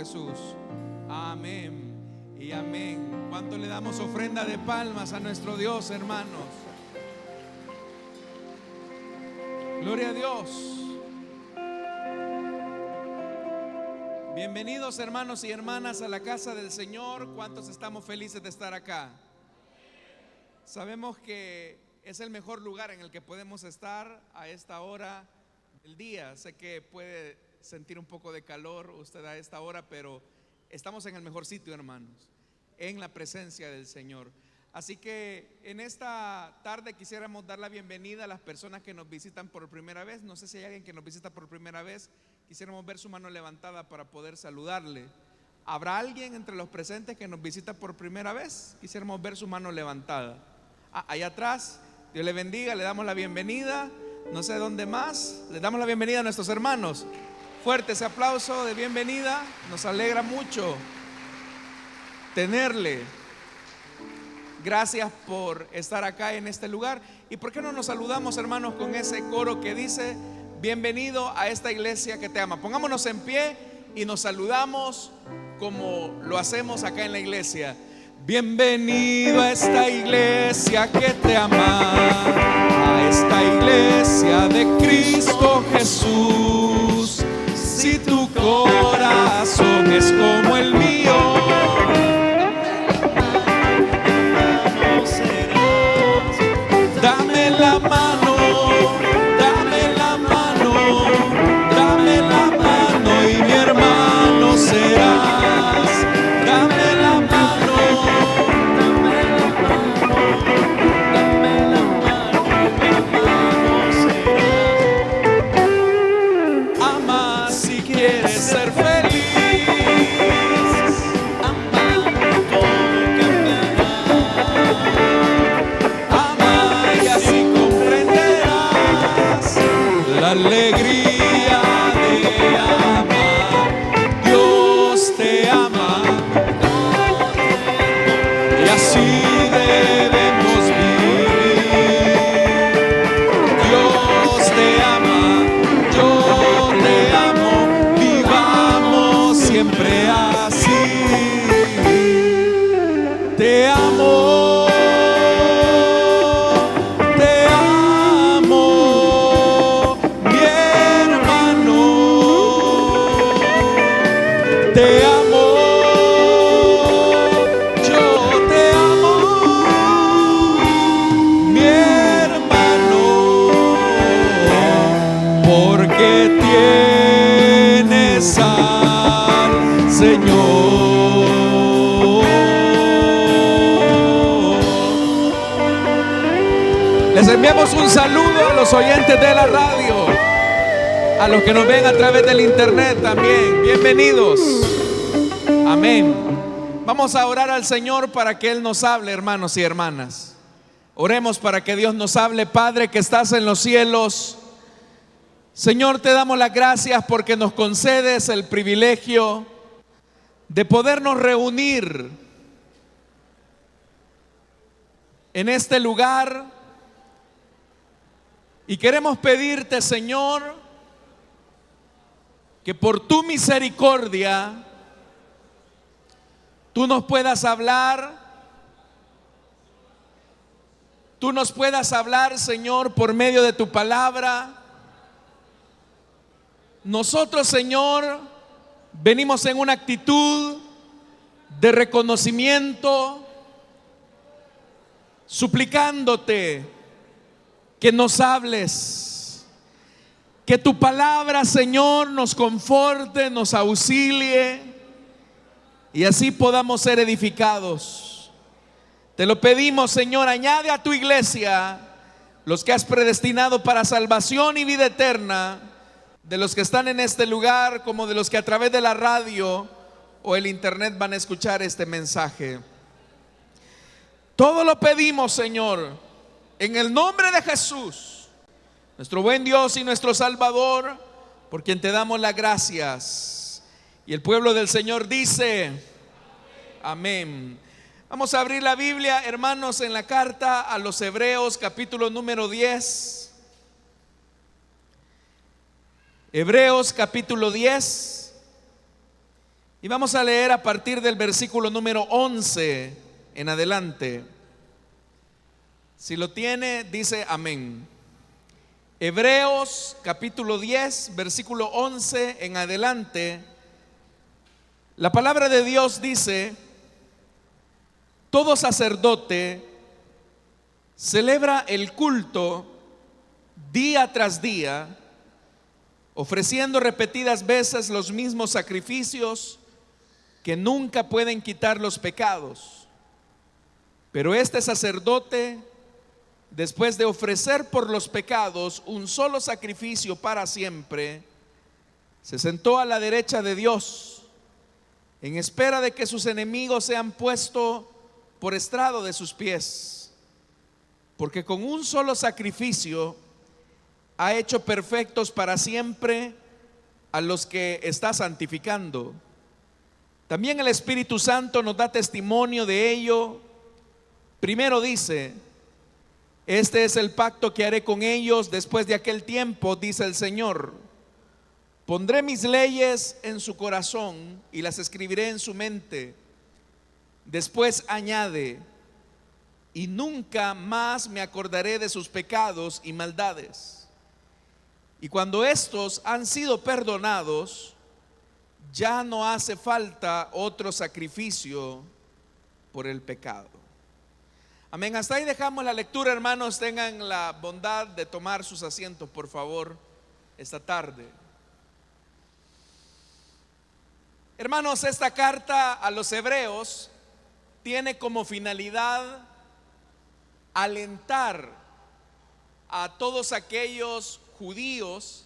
Jesús. Amén y amén. ¿Cuánto le damos ofrenda de palmas a nuestro Dios, hermanos? Gloria a Dios. Bienvenidos, hermanos y hermanas, a la casa del Señor. ¿Cuántos estamos felices de estar acá? Sabemos que es el mejor lugar en el que podemos estar a esta hora del día. Sé que puede sentir un poco de calor usted a esta hora, pero estamos en el mejor sitio, hermanos, en la presencia del Señor. Así que en esta tarde quisiéramos dar la bienvenida a las personas que nos visitan por primera vez. No sé si hay alguien que nos visita por primera vez. Quisiéramos ver su mano levantada para poder saludarle. ¿Habrá alguien entre los presentes que nos visita por primera vez? Quisiéramos ver su mano levantada. Allá atrás. Dios le bendiga, le damos la bienvenida. No sé dónde más. Le damos la bienvenida a nuestros hermanos. Fuerte ese aplauso de bienvenida. Nos alegra mucho tenerle. Gracias por estar acá en este lugar. ¿Y por qué no nos saludamos, hermanos, con ese coro que dice: bienvenido a esta iglesia que te ama? Pongámonos en pie y nos saludamos como lo hacemos acá en la iglesia. Bienvenido a esta iglesia que te ama, a esta iglesia de Cristo Jesús. Si tu corazón es como el mío, dame la mano, dame la mano, dame la mano y mi hermano serás. Dame la mano, dame la mano, dame la mano y mi hermano serás. Ama si quieres ser feliz. La alegría de amar, Dios te ama, y así debemos vivir. Dios te ama, yo te amo, vivamos siempre así. Te amo. Te amo, yo te amo, mi hermano, porque tienes al Señor. Les enviamos un saludo a los oyentes de la radio, a los que nos ven a través del internet también. Bienvenidos. Amén. Vamos a orar al Señor para que Él nos hable, hermanos y hermanas. Oremos para que Dios nos hable. Padre que estás en los cielos, Señor, te damos las gracias porque nos concedes el privilegio de podernos reunir en este lugar. Y queremos pedirte, Señor, que por tu misericordia tú nos puedas hablar. Tú nos puedas hablar, Señor, por medio de tu palabra. Nosotros, Señor, venimos en una actitud de reconocimiento, suplicándote que nos hables, que tu palabra, Señor, nos conforte, nos auxilie y así podamos ser edificados. Te lo pedimos, Señor. Añade a tu iglesia los que has predestinado para salvación y vida eterna, de los que están en este lugar como de los que a través de la radio o el internet van a escuchar este mensaje. Todo lo pedimos, Señor, en el nombre de Jesús, nuestro buen Dios y nuestro Salvador, por quien te damos las gracias. Y el pueblo del Señor dice: amén. Vamos a abrir la Biblia, hermanos, en la carta a los Hebreos, capítulo número 10. Hebreos capítulo 10. Y vamos a leer a partir del versículo número 11 en adelante. Si lo tiene, dice amén. Hebreos capítulo 10, versículo 11 en adelante. La palabra de Dios dice: todo sacerdote celebra el culto día tras día, ofreciendo repetidas veces los mismos sacrificios que nunca pueden quitar los pecados. Pero este sacerdote, después de ofrecer por los pecados un solo sacrificio para siempre, se sentó a la derecha de Dios, en espera de que sus enemigos sean puestos por estrado de sus pies. Porque con un solo sacrificio ha hecho perfectos para siempre a los que está santificando. También el Espíritu Santo nos da testimonio de ello. Primero dice: este es el pacto que haré con ellos después de aquel tiempo, dice el Señor. Pondré mis leyes en su corazón y las escribiré en su mente. Después añade: y nunca más me acordaré de sus pecados y maldades. Y cuando estos han sido perdonados, ya no hace falta otro sacrificio por el pecado. Amén. Hasta ahí dejamos la lectura, hermanos. Tengan la bondad de tomar sus asientos, por favor, esta tarde. Hermanos, esta carta a los hebreos tiene como finalidad alentar a todos aquellos judíos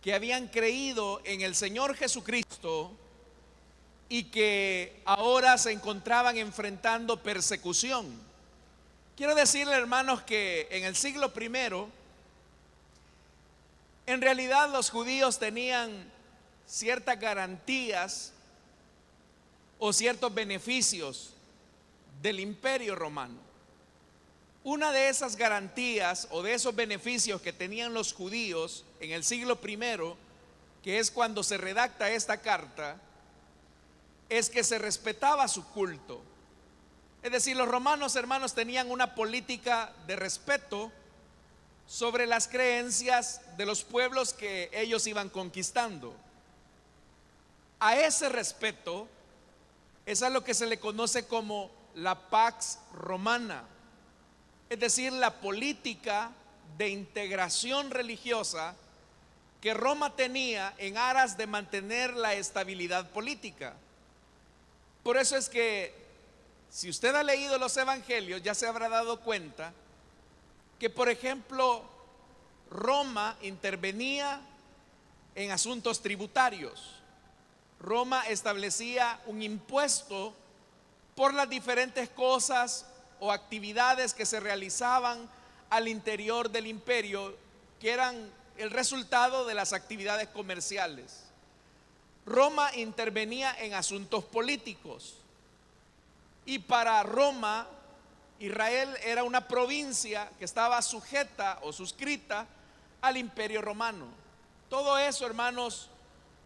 que habían creído en el Señor Jesucristo y que ahora se encontraban enfrentando persecución. Quiero decirle, hermanos, que en el siglo primero, en realidad los judíos tenían ciertas garantías o ciertos beneficios del Imperio Romano. Una de esas garantías o de esos beneficios que tenían los judíos en el siglo primero, que es cuando se redacta esta carta, es que se respetaba su culto. Es decir, los romanos, hermanos, tenían una política de respeto sobre las creencias de los pueblos que ellos iban conquistando. A ese respeto es a lo que se le conoce como la Pax Romana, es decir, la política de integración religiosa que Roma tenía en aras de mantener la estabilidad política. Por eso es que, si usted ha leído los evangelios, ya se habrá dado cuenta que, por ejemplo, Roma intervenía en asuntos tributarios. Roma establecía un impuesto por las diferentes cosas o actividades que se realizaban al interior del imperio, que eran el resultado de las actividades comerciales. Roma intervenía en asuntos políticos, y para Roma, Israel era una provincia que estaba sujeta o suscrita al Imperio Romano. Todo eso, hermanos,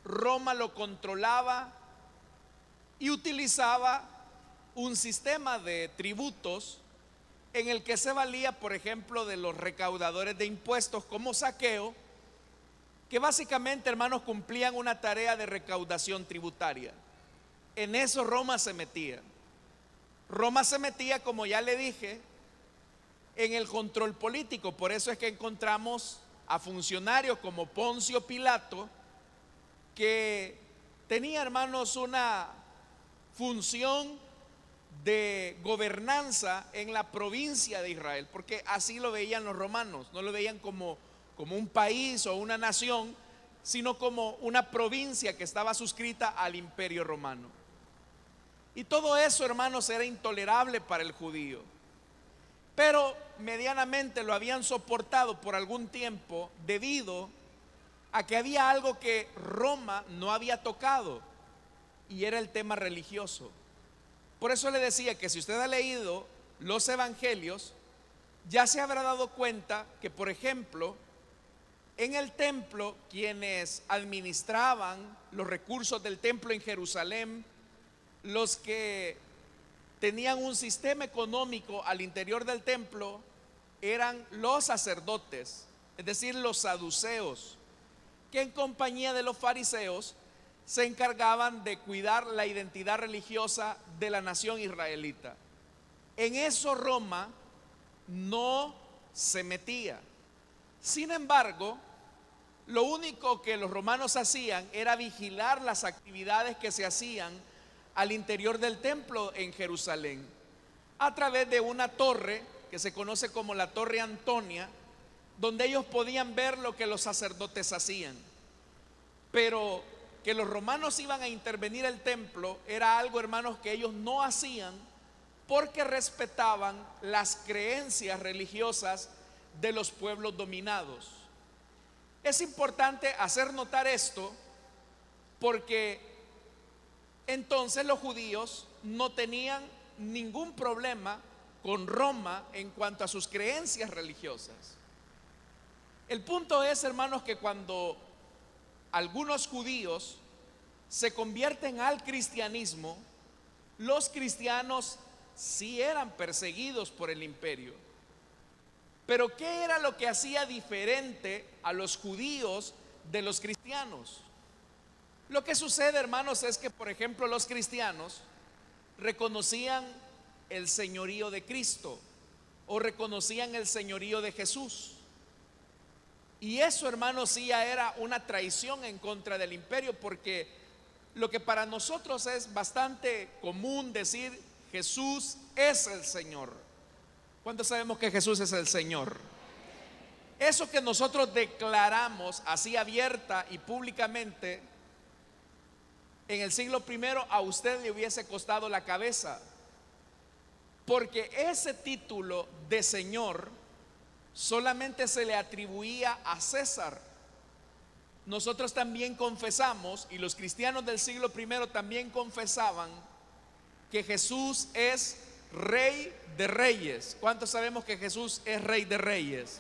Roma lo controlaba y utilizaba un sistema de tributos en el que se valía, por ejemplo, de los recaudadores de impuestos como Zaqueo, que básicamente, hermanos, cumplían una tarea de recaudación tributaria. En eso Roma se metía. Roma se metía, como ya le dije, en el control político. Por eso es que encontramos a funcionarios como Poncio Pilato, que tenía, hermanos, una función de gobernanza en la provincia de Israel, porque así lo veían los romanos. No lo veían como un país o una nación, sino como una provincia que estaba suscrita al Imperio Romano. Y todo eso, hermanos, era intolerable para el judío, pero medianamente lo habían soportado por algún tiempo, debido a que había algo que Roma no había tocado, y era el tema religioso. Por eso le decía que si usted ha leído los evangelios, ya se habrá dado cuenta que, por ejemplo, En el templo, quienes administraban los recursos del templo en Jerusalén, los que tenían un sistema económico al interior del templo, eran los sacerdotes, es decir, los saduceos, que en compañía de los fariseos se encargaban de cuidar la identidad religiosa de la nación israelita. En eso Roma no se metía. Sin embargo, lo único que los romanos hacían era vigilar las actividades que se hacían al interior del templo en Jerusalén, a través de una torre que se conoce como la Torre Antonia, donde ellos podían ver lo que los sacerdotes hacían. Pero que los romanos iban a intervenir el templo era algo, hermanos, que ellos no hacían, porque respetaban las creencias religiosas de los pueblos dominados. Es importante hacer notar esto, porque entonces los judíos no tenían ningún problema con Roma en cuanto a sus creencias religiosas. El punto es, hermanos, que cuando algunos judíos se convierten al cristianismo, los cristianos sí eran perseguidos por el imperio. Pero ¿qué era lo que hacía diferente a los judíos de los cristianos? Lo que sucede, hermanos, es que, por ejemplo, los cristianos reconocían el señorío de Cristo o reconocían el señorío de Jesús. Y eso, hermanos, sí ya era una traición en contra del imperio, porque lo que para nosotros es bastante común decir: Jesús es el Señor. ¿Cuántos sabemos que Jesús es el Señor? Eso que nosotros declaramos así abierta y públicamente, en el siglo I a usted le hubiese costado la cabeza, porque ese título de Señor solamente se le atribuía a César. Nosotros también confesamos, y los cristianos del siglo I también confesaban, que Jesús es Rey de Reyes. ¿Cuántos sabemos que Jesús es Rey de Reyes?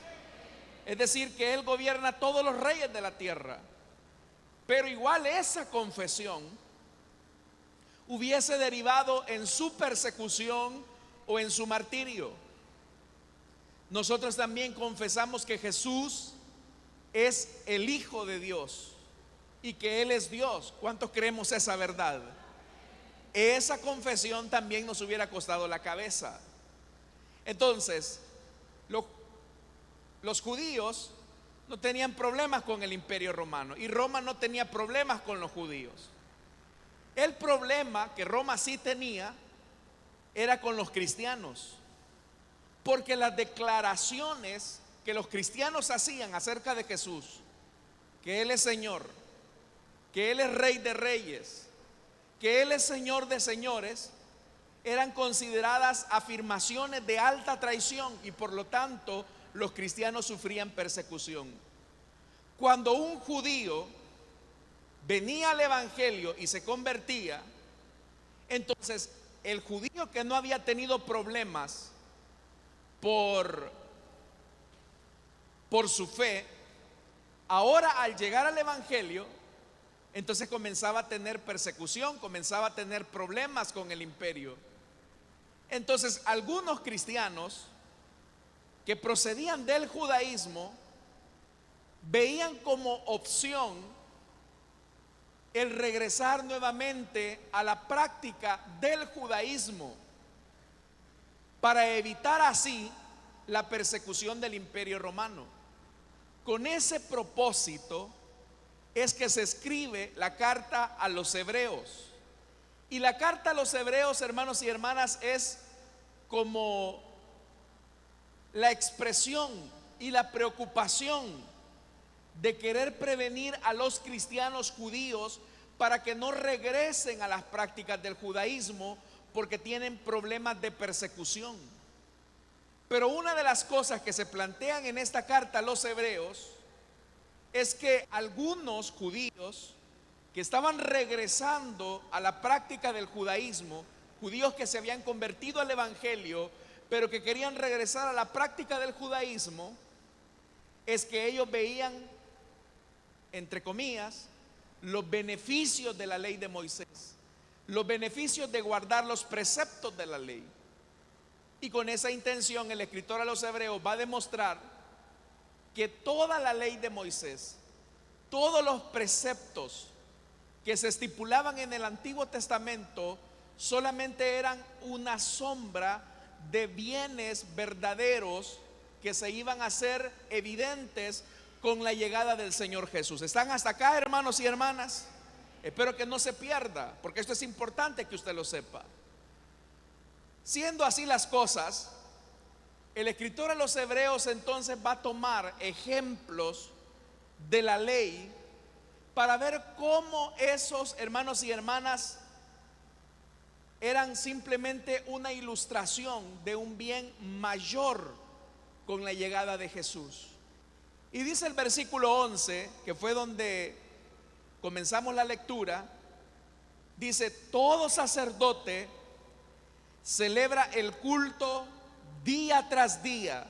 Es decir, que Él gobierna a todos los reyes de la tierra. Pero igual esa confesión hubiese derivado en su persecución o en su martirio. Nosotros también confesamos que Jesús es el Hijo de Dios y que Él es Dios. ¿Cuántos creemos esa verdad? Esa confesión también nos hubiera costado la cabeza. Entonces, los judíos no tenían problemas con el imperio romano y Roma no tenía problemas con los judíos. El problema que Roma sí tenía era con los cristianos, porque las declaraciones que los cristianos hacían acerca de Jesús, que Él es Señor, que Él es Rey de Reyes, que Él es Señor de señores, eran consideradas afirmaciones de alta traición y por lo tanto los cristianos sufrían persecución. Cuando un judío venía al evangelio y se convertía, entonces el judío que no había tenido problemas por su fe, ahora al llegar al evangelio, entonces comenzaba a tener persecución, comenzaba a tener problemas con el imperio. Entonces algunos cristianos que procedían del judaísmo veían como opción el regresar nuevamente a la práctica del judaísmo para evitar así la persecución del imperio romano. Con ese propósito es que se escribe la carta a los hebreos. Y la carta a los hebreos, hermanos y hermanas, es como la expresión y la preocupación de querer prevenir a los cristianos judíos para que no regresen a las prácticas del judaísmo, porque tienen problemas de persecución. Pero una de las cosas que se plantean en esta carta a los hebreos es que algunos judíos que estaban regresando a la práctica del judaísmo, judíos que se habían convertido al evangelio, pero que querían regresar a la práctica del judaísmo, es que ellos veían entre comillas, los beneficios de la ley de Moisés, los beneficios de guardar los preceptos de la ley. Y con esa intención el escritor a los Hebreos va a demostrar que toda la ley de Moisés, todos los preceptos que se estipulaban en el Antiguo Testamento, solamente eran una sombra de bienes verdaderos que se iban a hacer evidentes con la llegada del Señor Jesús. ¿Están hasta acá, hermanos y hermanas? Espero que no se pierda, porque esto es importante que usted lo sepa. Siendo así las cosas, el escritor a los Hebreos entonces va a tomar ejemplos de la ley para ver cómo esos hermanos y hermanas eran simplemente una ilustración de un bien mayor con la llegada de Jesús. Y dice el versículo 11, que fue donde comenzamos la lectura, dice: todo sacerdote celebra el culto día tras día,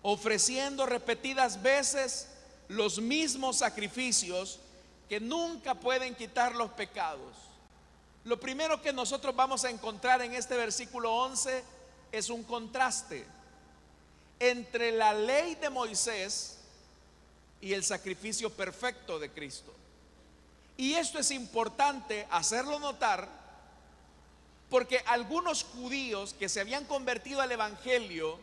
ofreciendo repetidas veces los mismos sacrificios que nunca pueden quitar los pecados. Lo primero que nosotros vamos a encontrar en este versículo 11 es un contraste entre la ley de Moisés y el sacrificio perfecto de Cristo. Y esto es importante hacerlo notar, porque algunos judíos que se habían convertido al evangelio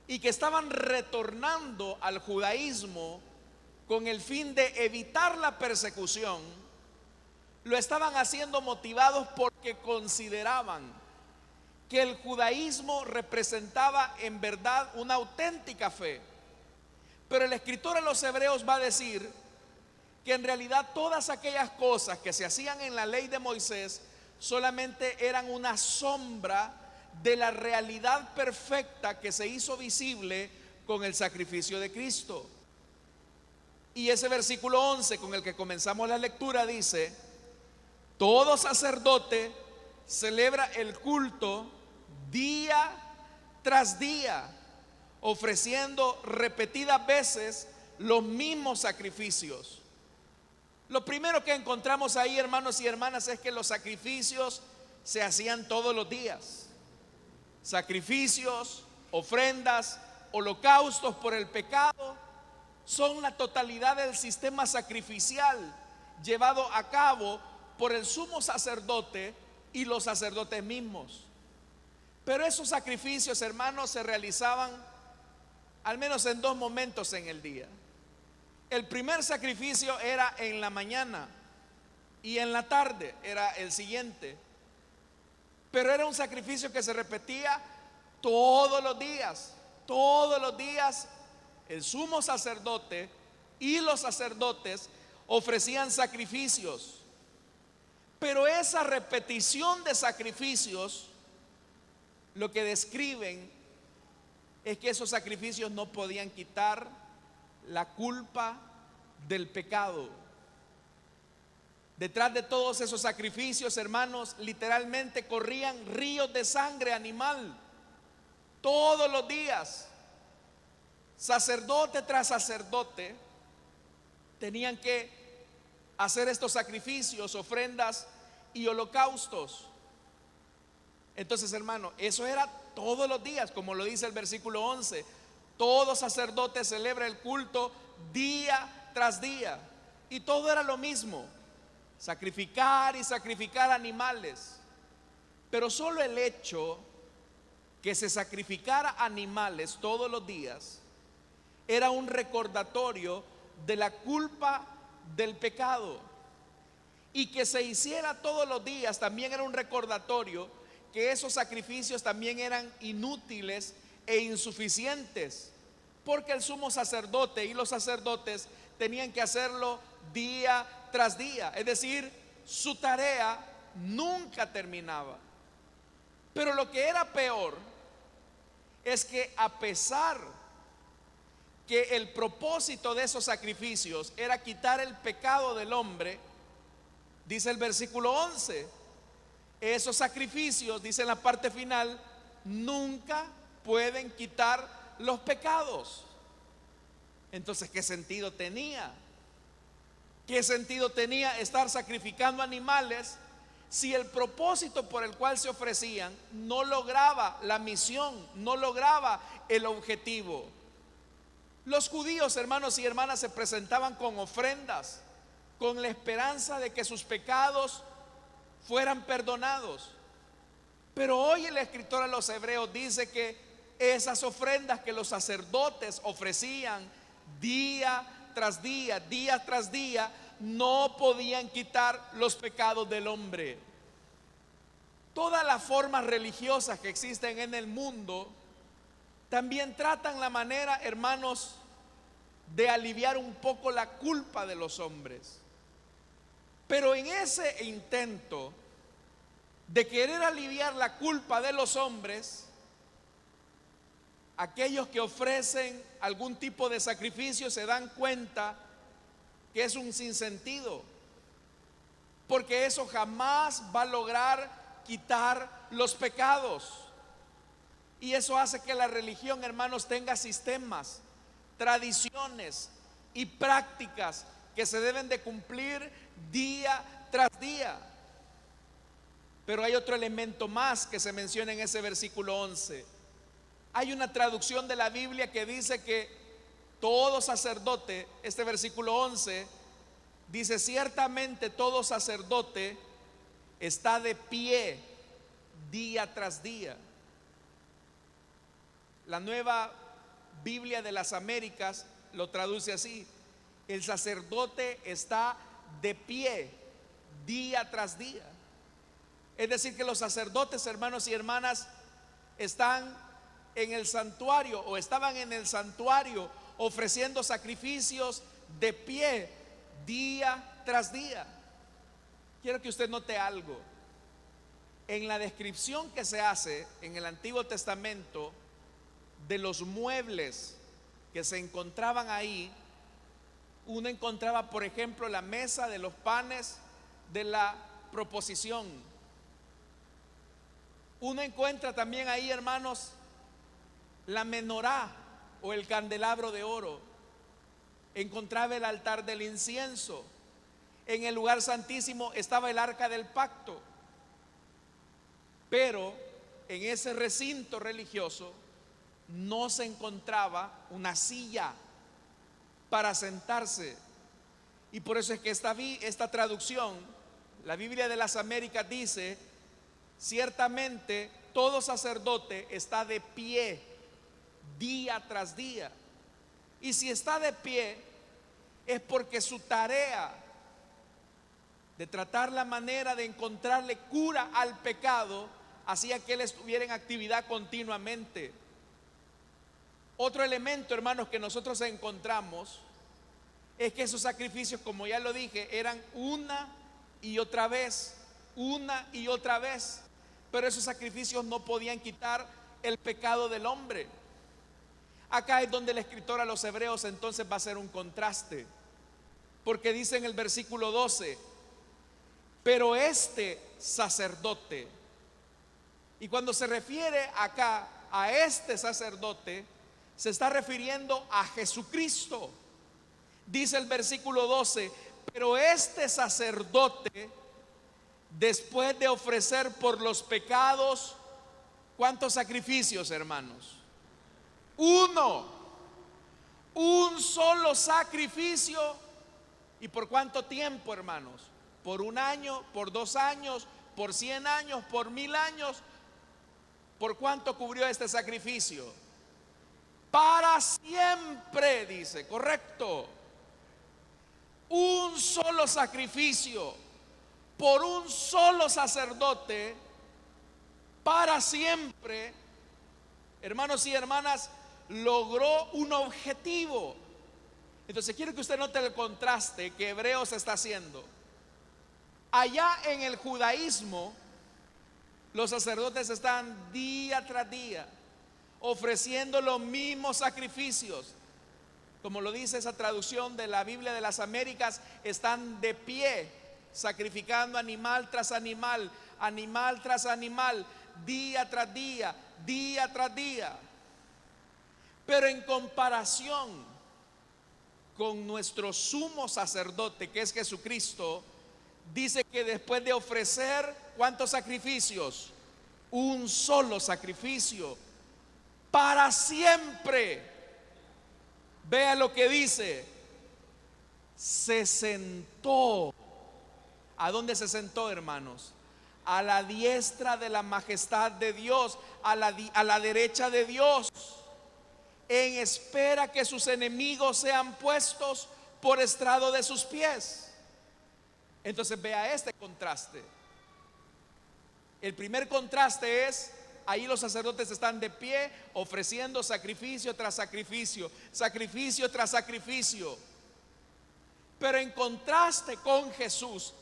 y que estaban retornando al judaísmo con el fin de evitar la persecución, lo estaban haciendo motivados porque consideraban que el judaísmo representaba en verdad una auténtica fe. Pero el escritor a los Hebreos va a decir que en realidad todas aquellas cosas que se hacían en la ley de Moisés solamente eran una sombra de la realidad perfecta que se hizo visible con el sacrificio de Cristo. Y ese versículo 11 con el que comenzamos la lectura dice: todo sacerdote celebra el culto día tras día, ofreciendo repetidas veces los mismos sacrificios. Lo primero que encontramos ahí, hermanos y hermanas, es que los sacrificios se hacían todos los días. Sacrificios, ofrendas, holocaustos por el pecado son la totalidad del sistema sacrificial llevado a cabo por el sumo sacerdote y los sacerdotes mismos. Pero esos sacrificios, hermanos, se realizaban al menos en dos momentos en el día. El primer sacrificio era en la mañana y en la tarde era el siguiente. Pero era un sacrificio que se repetía todos los días. Todos los días el sumo sacerdote y los sacerdotes ofrecían sacrificios. Pero esa repetición de sacrificios, lo que describen es que esos sacrificios no podían quitar la culpa del pecado. Detrás de todos esos sacrificios, hermanos, literalmente corrían ríos de sangre animal todos los días. Sacerdote tras sacerdote tenían que hacer estos sacrificios, ofrendas y holocaustos. Entonces, hermano, eso era todos los días, como lo dice el versículo 11. Todo sacerdote celebra el culto día tras día. Y todo era lo mismo: sacrificar y sacrificar animales. Pero solo el hecho que se sacrificara animales todos los días era un recordatorio de la culpa del pecado. Y que se hiciera todos los días también era un recordatorio que esos sacrificios también eran inútiles e insuficientes, porque el sumo sacerdote y los sacerdotes tenían que hacerlo día tras día. Es decir, su tarea nunca terminaba. Pero lo que era peor es que, a pesar que el propósito de esos sacrificios era quitar el pecado del hombre, dice el versículo 11, esos sacrificios, dice en la parte final, nunca pueden quitar los pecados. Entonces, ¿qué sentido tenía? ¿Qué sentido tenía estar sacrificando animales si el propósito por el cual se ofrecían no lograba la misión, no lograba el objetivo? Los judíos, hermanos y hermanas, se presentaban con ofrendas, con la esperanza de que sus pecados fueran perdonados. Pero hoy el escritor a los hebreos dice que esas ofrendas que los sacerdotes ofrecían día tras día, no podían quitar los pecados del hombre. Todas las formas religiosas que existen en el mundo también tratan la manera, hermanos, de aliviar un poco la culpa de los hombres. Pero en ese intento de querer aliviar la culpa de los hombres, aquellos que ofrecen algún tipo de sacrificio se dan cuenta que es un sinsentido, porque eso jamás va a lograr quitar los pecados. Y eso hace que la religión, hermanos, tenga sistemas, tradiciones y prácticas que se deben de cumplir día tras día. Pero hay otro elemento más que se menciona en ese versículo 11. Hay una traducción de la Biblia que dice que todo sacerdote, este versículo 11, dice: ciertamente todo sacerdote está de pie día tras día. La Nueva Biblia de las Américas lo traduce así: el sacerdote está de pie día tras día. Es decir, que los sacerdotes, hermanos y hermanas, están en el santuario o estaban en el santuario ofreciendo sacrificios de pie día tras día. Quiero que usted note algo. En la descripción que se hace en el Antiguo Testamento de los muebles que se encontraban ahí, uno encontraba, por ejemplo, la mesa de los panes de la proposición. Uno encuentra también ahí, hermanos, la menorá o el candelabro de oro. Encontraba el altar del incienso. En el lugar santísimo estaba el arca del pacto. Pero en ese recinto religioso no se encontraba una silla para sentarse. Y por eso es que esta traducción, la Biblia de las Américas, dice: ciertamente todo sacerdote está de pie día tras día. Y si está de pie es porque su tarea de tratar la manera de encontrarle cura al pecado hacía que él estuviera en actividad continuamente. Otro elemento, hermanos, que nosotros encontramos es que esos sacrificios, como ya lo dije, eran una y otra vez. Pero esos sacrificios no podían quitar el pecado del hombre. Acá es donde el escritor a los hebreos entonces va a hacer un contraste, porque dice en el versículo 12: pero este sacerdote. Y cuando se refiere acá a este sacerdote, se está refiriendo a Jesucristo. Dice el versículo 12: pero este sacerdote, después de ofrecer por los pecados, ¿cuántos sacrificios, hermanos? Uno, un solo sacrificio. ¿Y por cuánto tiempo, hermanos? ¿Por 1 año? ¿Por 2 años? ¿Por 100 años? ¿Por 1000 años? ¿Por cuánto cubrió este sacrificio? Para siempre, dice, correcto. Un solo sacrificio por un solo sacerdote para siempre, hermanos y hermanas, logró un objetivo. Entonces quiero que usted note el contraste que Hebreos está haciendo. Allá en el judaísmo, los sacerdotes están día tras día ofreciendo los mismos sacrificios. Como lo dice esa traducción de la Biblia de las Américas, están de pie, sacrificando animal tras animal, animal tras animal, día tras día, día tras día. Pero en comparación con nuestro sumo sacerdote, que es Jesucristo, dice que después de ofrecer, ¿cuántos sacrificios? Un solo sacrificio, para siempre. Vea lo que dice: se sentó. ¿A dónde se sentó, hermanos? A la diestra de la majestad de Dios, a la derecha de Dios, en espera que sus enemigos sean puestos por estrado de sus pies. Entonces vea este contraste. El primer contraste es: ahí los sacerdotes están de pie ofreciendo sacrificio tras sacrificio, sacrificio tras sacrificio. Pero en contraste con Jesús,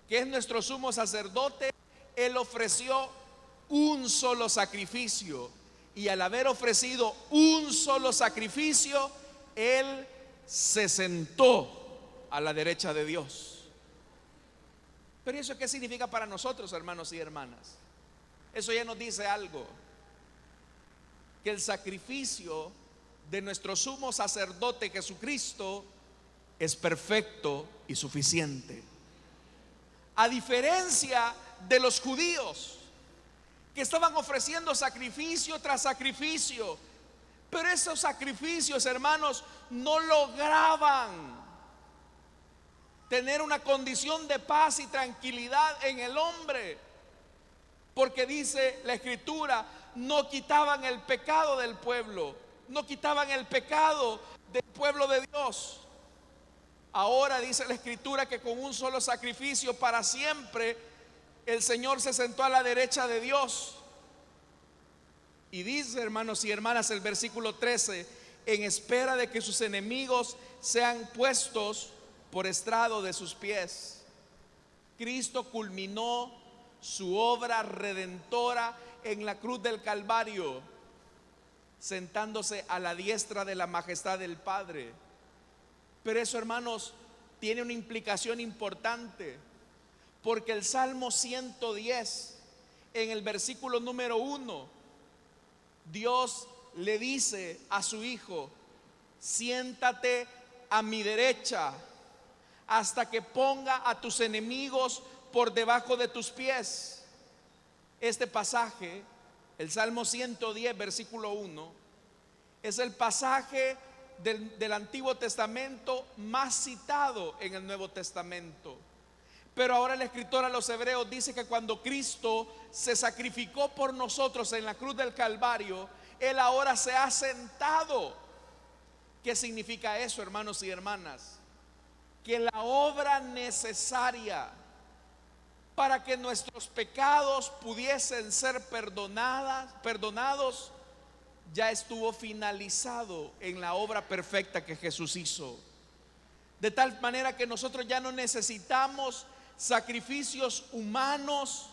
que es nuestro sumo sacerdote, Él ofreció un solo sacrificio. Y al haber ofrecido un solo sacrificio, Él se sentó a la derecha de Dios. Pero ¿eso qué significa para nosotros, hermanos y hermanas? Eso ya nos dice algo: que el sacrificio de nuestro sumo sacerdote Jesucristo es perfecto y suficiente. A diferencia de los judíos, que estaban ofreciendo sacrificio tras sacrificio, pero esos sacrificios, hermanos, no lograban tener una condición de paz y tranquilidad en el hombre, porque dice la Escritura, no quitaban el pecado del pueblo, no quitaban el pecado del pueblo de Dios. Ahora dice la Escritura que con un solo sacrificio para siempre el Señor se sentó a la derecha de Dios. Y dice, hermanos y hermanas, el versículo 13: en espera de que sus enemigos sean puestos por estrado de sus pies. Cristo culminó su obra redentora en la cruz del Calvario, sentándose a la diestra de la majestad del Padre. Pero eso, hermanos, tiene una implicación importante, porque el Salmo 110, en el versículo número 1, Dios le dice a su Hijo: siéntate a mi derecha hasta que ponga a tus enemigos por debajo de tus pies. Este pasaje, el Salmo 110, versículo 1, es el pasaje del Antiguo Testamento más citado en el Nuevo Testamento. Pero ahora el escritor a los Hebreos dice que cuando Cristo se sacrificó por nosotros en la cruz del Calvario, Él ahora se ha sentado. ¿Qué significa eso, hermanos y hermanas? Que la obra necesaria para que nuestros pecados pudiesen ser perdonados ya estuvo finalizado en la obra perfecta que Jesús hizo. De tal manera que nosotros ya no necesitamos sacrificios humanos,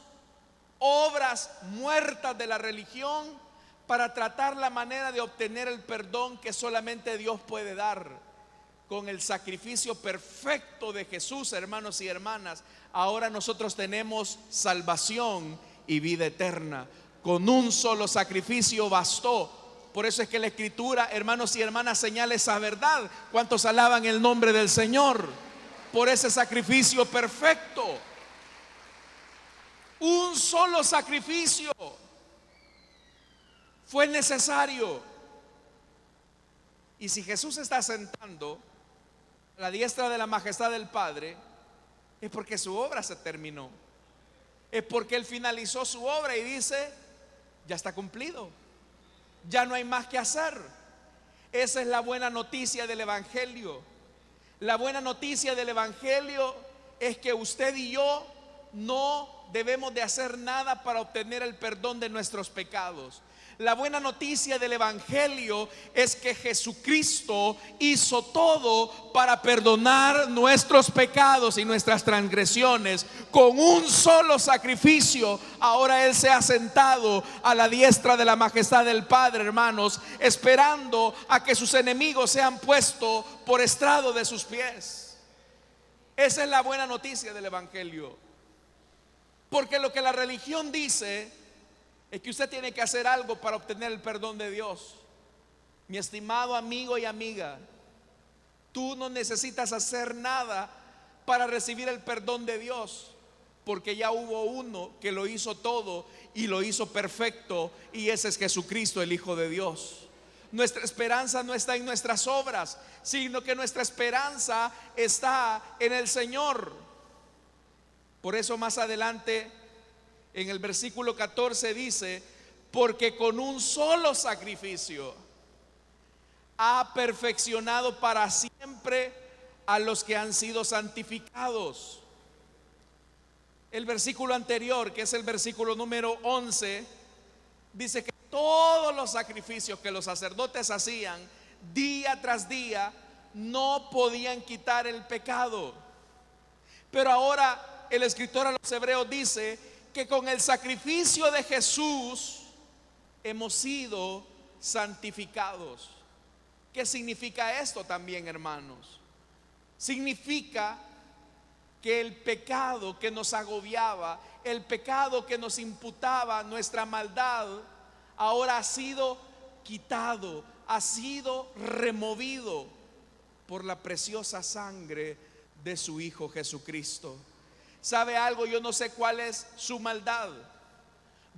obras muertas de la religión, para tratar la manera de obtener el perdón que solamente Dios puede dar. Con el sacrificio perfecto de Jesús, hermanos y hermanas, ahora nosotros tenemos salvación y vida eterna. Con un solo sacrificio bastó. Por eso es que la Escritura, hermanos y hermanas, señala esa verdad. ¿Cuántos alaban el nombre del Señor? Por ese sacrificio perfecto. Un solo sacrificio fue necesario. Y si Jesús está sentando a la diestra de la majestad del Padre, es porque su obra se terminó. Es porque Él finalizó su obra y dice: ya está cumplido. Ya no hay más que hacer. Esa es la buena noticia del Evangelio. La buena noticia del Evangelio es que usted y yo no debemos de hacer nada para obtener el perdón de nuestros pecados. La buena noticia del Evangelio es que Jesucristo hizo todo para perdonar nuestros pecados y nuestras transgresiones. Con un solo sacrificio, ahora Él se ha sentado a la diestra de la majestad del Padre, hermanos, esperando a que sus enemigos sean puestos por estrado de sus pies. Esa es la buena noticia del Evangelio. Porque lo que la religión dice es que usted tiene que hacer algo para obtener el perdón de Dios. Mi estimado amigo y amiga, Tú no necesitas hacer nada para recibir el perdón de Dios, porque ya hubo uno que lo hizo todo y lo hizo perfecto, y ese es Jesucristo, el Hijo de Dios. Nuestra esperanza no está en nuestras obras, sino que nuestra esperanza está en el Señor. Por eso más adelante en el versículo 14 dice: porque con un solo sacrificio ha perfeccionado para siempre a los que han sido santificados. El versículo anterior, que es el versículo número 11, dice que todos los sacrificios que los sacerdotes hacían día tras día no podían quitar el pecado. Pero ahora el escritor a los hebreos dice que con el sacrificio de Jesús hemos sido santificados. ¿Qué significa esto también, hermanos? Significa que el pecado que nos agobiaba, el pecado que nos imputaba nuestra maldad, ahora ha sido quitado, ha sido removido por la preciosa sangre de su Hijo Jesucristo. ¿Sabe algo? Yo no sé cuál es su maldad.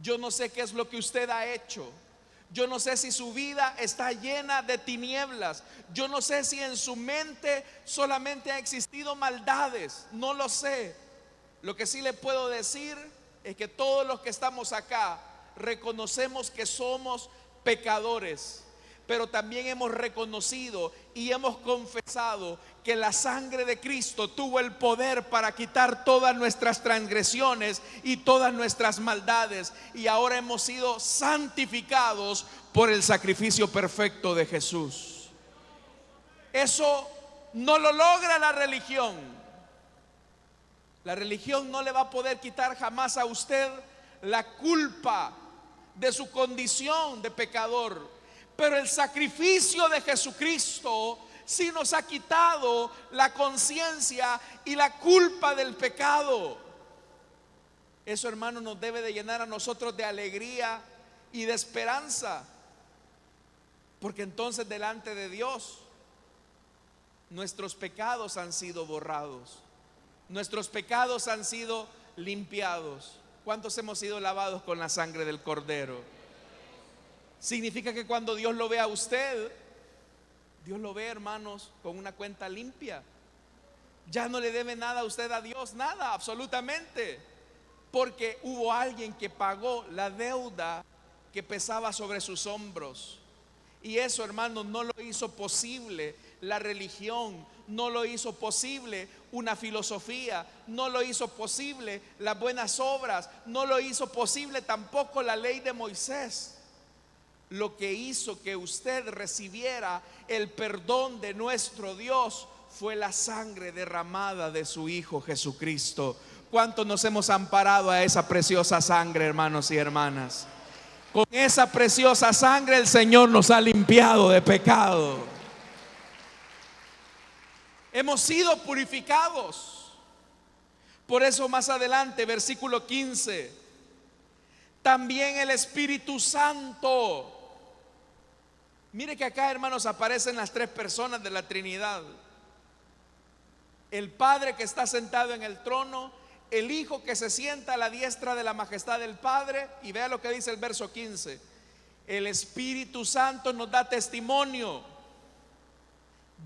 Yo no sé qué es lo que usted ha hecho. Yo no sé si su vida está llena de tinieblas. Yo no sé si en su mente solamente ha existido maldades. No lo sé. Lo que sí le puedo decir es que todos los que estamos acá reconocemos que somos pecadores, pero también hemos reconocido y hemos confesado que la sangre de Cristo tuvo el poder para quitar todas nuestras transgresiones y todas nuestras maldades, y ahora hemos sido santificados por el sacrificio perfecto de Jesús. Eso no lo logra la religión. La religión no le va a poder quitar jamás a usted la culpa de su condición de pecador. Pero el sacrificio de Jesucristo sí nos ha quitado la conciencia y la culpa del pecado. Eso, hermano, nos debe de llenar a nosotros de alegría y de esperanza, porque entonces delante de Dios nuestros pecados han sido borrados, nuestros pecados han sido limpiados. ¿Cuántos hemos sido lavados con la sangre del Cordero? Significa que cuando Dios lo ve a usted, Dios lo ve, hermanos, con una cuenta limpia. Ya no le debe nada a usted a Dios, nada, absolutamente, porque hubo alguien que pagó la deuda que pesaba sobre sus hombros. Y eso, hermanos, no lo hizo posible la religión, no lo hizo posible una filosofía, no lo hizo posible las buenas obras, no lo hizo posible tampoco la ley de Moisés. Lo que hizo que usted recibiera el perdón de nuestro Dios fue la sangre derramada de su Hijo Jesucristo. ¿Cuántos nos hemos amparado a esa preciosa sangre, hermanos y hermanas? Con esa preciosa sangre el Señor nos ha limpiado de pecado. Hemos sido purificados. Por eso más adelante, versículo 15, también el Espíritu Santo. Mire que acá, hermanos, aparecen las tres personas de la Trinidad: el Padre que está sentado en el trono, el Hijo que se sienta a la diestra de la majestad del Padre, y vea lo que dice el verso 15: el Espíritu Santo nos da testimonio.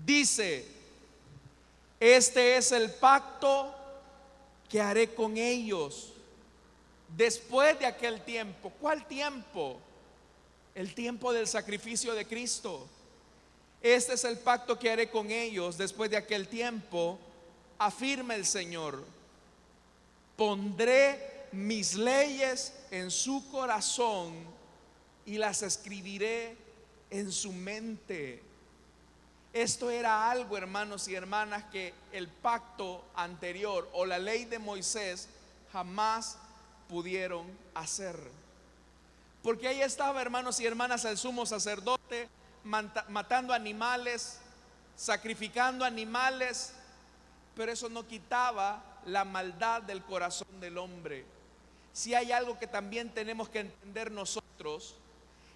Dice: este es el pacto que haré con ellos después de aquel tiempo. ¿Cuál tiempo? El tiempo del sacrificio de Cristo. Este es el pacto que haré con ellos después de aquel tiempo, afirma el Señor. Pondré mis leyes en su corazón y las escribiré en su mente. Esto era algo, hermanos y hermanas, que el pacto anterior o la ley de Moisés jamás pudieron hacer. Porque ahí estaba, hermanos y hermanas, el sumo sacerdote matando animales, sacrificando animales, pero eso no quitaba la maldad del corazón del hombre. Si hay algo que también tenemos que entender nosotros,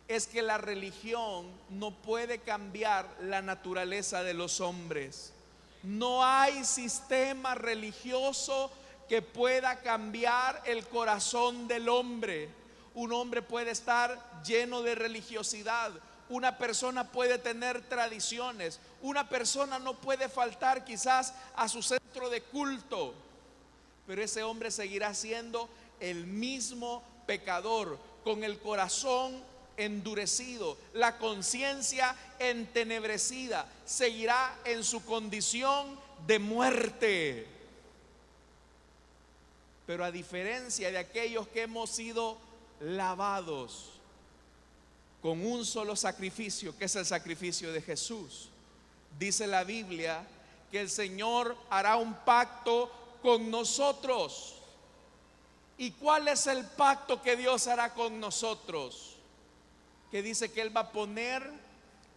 es que la religión no puede cambiar la naturaleza de los hombres. No hay sistema religioso que pueda cambiar el corazón del hombre. Un hombre puede estar lleno de religiosidad, una persona puede tener tradiciones, una persona no puede faltar quizás a su centro de culto, pero ese hombre seguirá siendo el mismo pecador, con el corazón endurecido, la conciencia entenebrecida, seguirá en su condición de muerte. Pero a diferencia de aquellos que hemos sido lavados con un solo sacrificio, que es el sacrificio de Jesús, dice la Biblia que el Señor hará un pacto con nosotros. ¿Y cuál es el pacto que Dios hará con nosotros? Que dice que Él va a poner